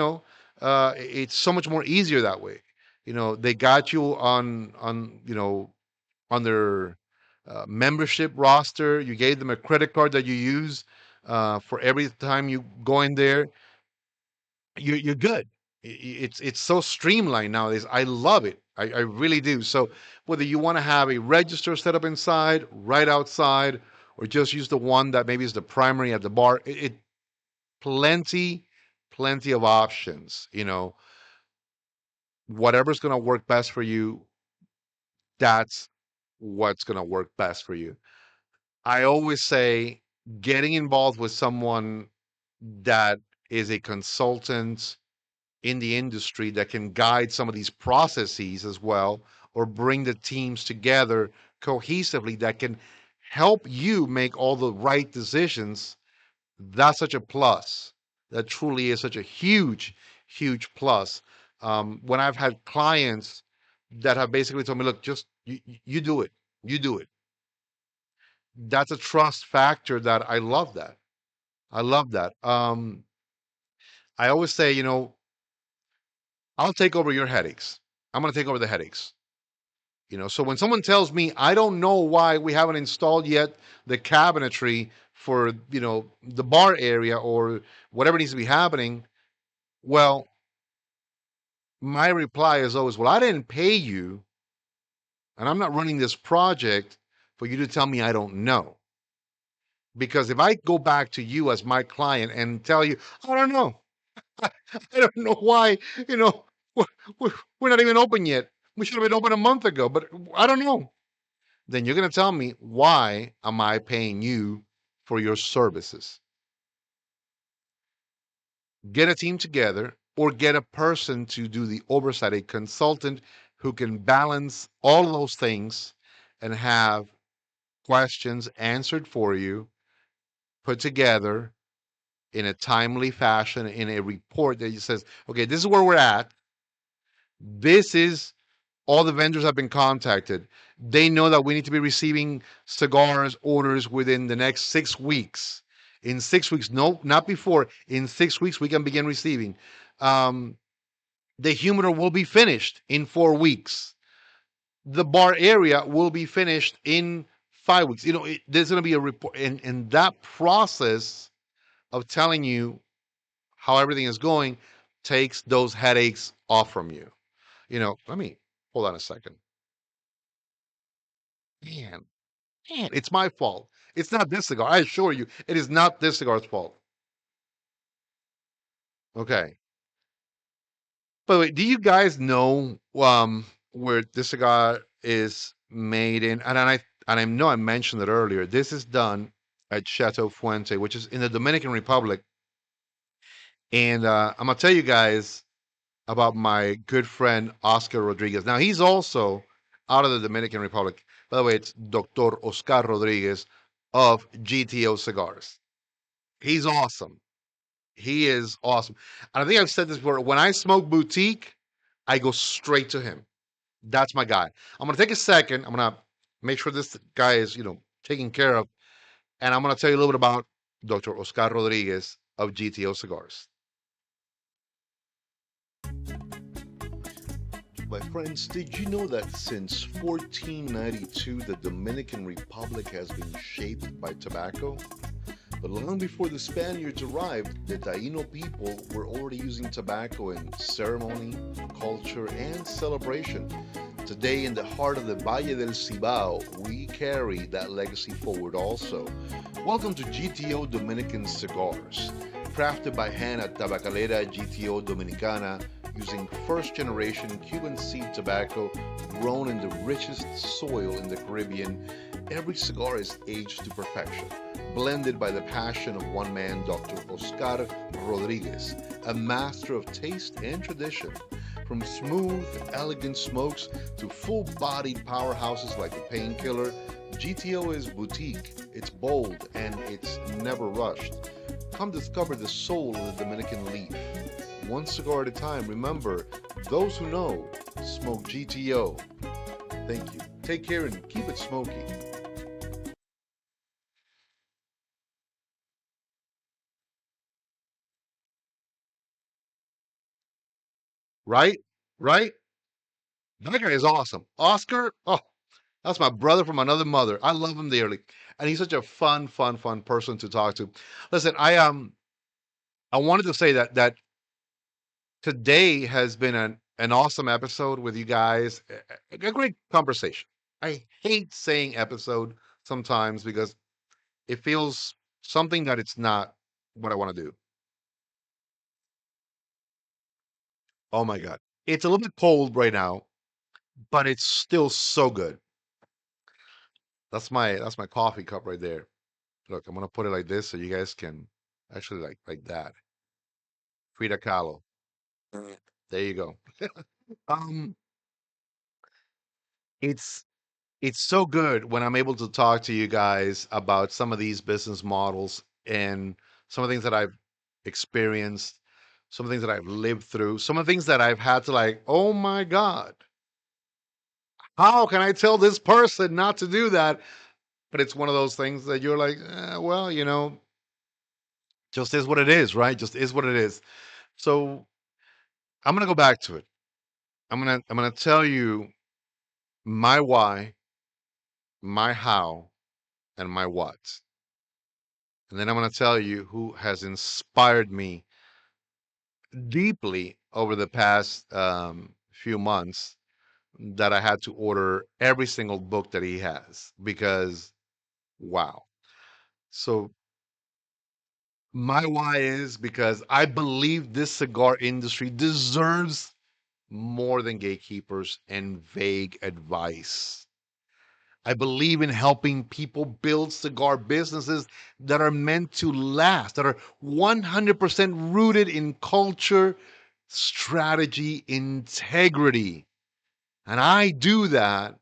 it's so much more easier that way. They got you on their membership roster. You gave them a credit card that you use for every time you go in there. You're good. It's so streamlined nowadays. I love it. I really do. So whether you want to have a register set up inside, right outside, or just use the one that maybe is the primary at the bar, it plenty, plenty of options. Whatever's going to work best for you, that's what's going to work best for you. I always say getting involved with someone that is a consultant in the industry that can guide some of these processes as well, or bring the teams together cohesively that can help you make all the right decisions. That's such a plus. That truly is such a huge, huge plus. When I've had clients that have basically told me, look, just you do it, you do it. That's a trust factor that I love that. I love that. I always say, I'll take over your headaches. I'm going to take over the headaches. So when someone tells me, I don't know why we haven't installed yet the cabinetry for, the bar area or whatever needs to be happening. Well, My reply is always, well, I didn't pay you, and I'm not running this project for you to tell me I don't know. Because if I go back to you as my client and tell you, I don't know, I don't know why, you know, we're, we're not even open yet. We should have been open a month ago, but I don't know. Then you're going to tell me, why am I paying you for your services? Get a team together or get a person to do the oversight, a consultant who can balance all of those things and have questions answered for you, put together in a timely fashion in a report that says, okay, this is where we're at. This is all the vendors have been contacted. They know that we need to be receiving cigars orders within the next 6 weeks. In 6 weeks, no, not before. In 6 weeks, we can begin receiving. Um, the humidor will be finished in 4 weeks. The bar area will be finished in 5 weeks. There's going to be a report, and that process of telling you how everything is going takes those headaches off from you. Let me hold on a second. Man, man, it's my fault. It's not this cigar. I assure you, it is not this cigar's fault. Okay. By the way, do you guys know where this cigar is made in? And I know I mentioned it earlier. This is done at Chateau Fuente, which is in the Dominican Republic. And I'm gonna tell you guys about my good friend Oscar Rodriguez. Now he's also out of the Dominican Republic. By the way, it's Dr. Oscar Rodriguez of GTO Cigars. He's awesome. He is awesome. And I think I've said this before. When I smoke boutique, I go straight to him. That's my guy. I'm gonna take a second. I'm gonna make sure this guy is, taken care of, and I'm gonna tell you a little bit about Dr. Oscar Rodriguez of GTO Cigars. My friends, did you know that since 1492 the Dominican Republic has been shaped by tobacco? But long before the Spaniards arrived, the Taino people were already using tobacco in ceremony, culture, and celebration. Today, in the heart of the Valle del Cibao, we carry that legacy forward also. Welcome to GTO Dominican Cigars, crafted by hand at Tabacalera GTO Dominicana, using first generation Cuban seed tobacco grown in the richest soil in the Caribbean. Every cigar is aged to perfection, blended by the passion of one man, Dr. Oscar Rodriguez, a master of taste and tradition. From smooth, elegant smokes to full bodied powerhouses like the Painkiller, GTO is boutique, it's bold, and it's never rushed. Come discover the soul of the Dominican leaf. One cigar at a time. Remember, those who know smoke GTO. Thank you. Take care and keep it smoky. Right? Right? That guy is awesome. Oscar, oh, that's my brother from another mother. I love him dearly. And he's such a fun, fun, fun person to talk to. Listen, I wanted to say that today has been an awesome episode with you guys. A great conversation. I hate saying episode sometimes because it feels something that it's not what I want to do. Oh my god. It's a little bit cold right now, but it's still so good. That's my coffee cup right there. Look, I'm gonna put it like this so you guys can actually like that. Frida Kahlo. There you go. Um, it's it's so good when I'm able to talk to you guys about some of these business models and some of the things that I've experienced, some of the things that I've lived through, some of the things that I've had to like, oh my God, how can I tell this person not to do that? But it's one of those things that you're like, well, just is what it is, right? Just is what it is. So I'm gonna go back to it. I'm gonna tell you my why, my how, and my what. And then I'm gonna tell you who has inspired me deeply over the past few months that I had to order every single book that he has because wow. So my why is because I believe this cigar industry deserves more than gatekeepers and vague advice. I believe in helping people build cigar businesses that are meant to last, that are 100% rooted in culture, strategy, integrity. And I do that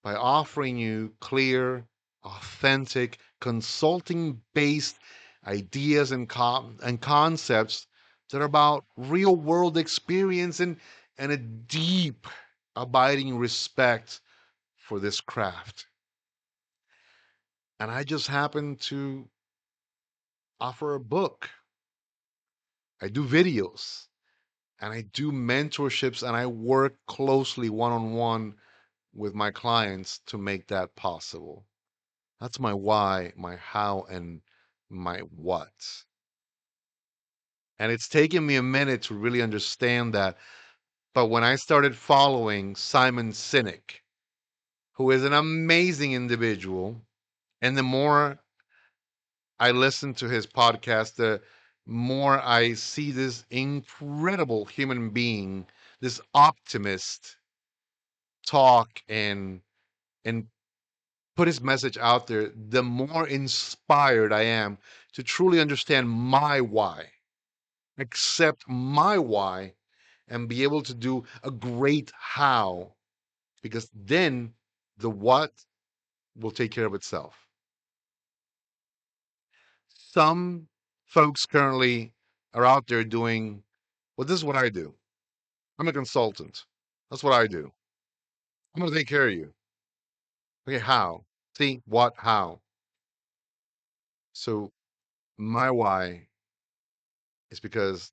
by offering you clear, authentic, consulting based ideas and concepts that are about real world experience and a deep, abiding respect for this craft. And I just happen to offer a book. I do videos and I do mentorships and I work closely one on one with my clients to make that possible. That's my why, my how, and my what. And it's taken me a minute to really understand that. But when I started following Simon Sinek, who is an amazing individual, and the more I listen to his podcast, the more I see this incredible human being, this optimist talk and put his message out there, the more inspired I am to truly understand my why, accept my why, and be able to do a great how, because then the what will take care of itself. Some folks currently are out there doing, well, this is what I do. I'm a consultant. That's what I do. I'm going to take care of you. Okay, how? See, what, how? So, my why is because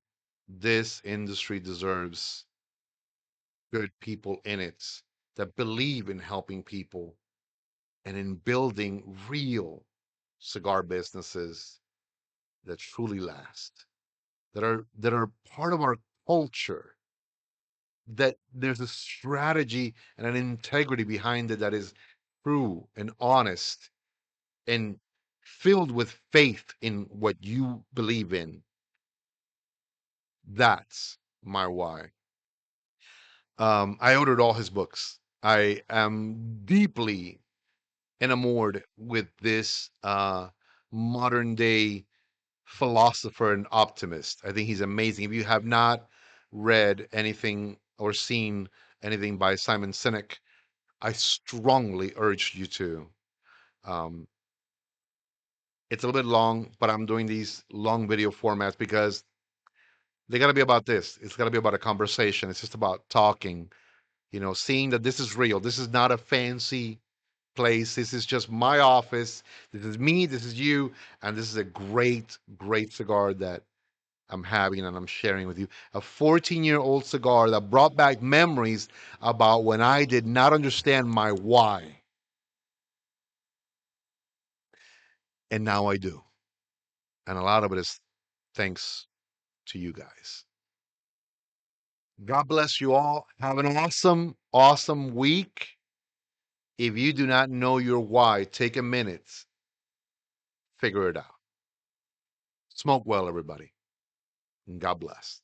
this industry deserves good people in it that believe in helping people and in building real cigar businesses that truly last, that are part of our culture, that there's a strategy and an integrity behind it that is true and honest and filled with faith in what you believe in. That's my why. I ordered all his books. I am deeply enamored with this modern day philosopher and optimist. I think he's amazing. If you have not read anything or seen anything by Simon Sinek, I strongly urge you to. Um, it's a little bit long, but I'm doing these long video formats because they got to be about this. It's got to be about a conversation. It's just about talking, seeing that this is real. This is not a fancy place. This is just my office. This is me. This is you. And this is a great, great cigar that I'm having and I'm sharing with you. A 14-year-old cigar that brought back memories about when I did not understand my why. And now I do. And a lot of it is thanks to you guys. God bless you all. Have an awesome, awesome week. If you do not know your why, take a minute, figure it out. Smoke well, everybody. And God bless.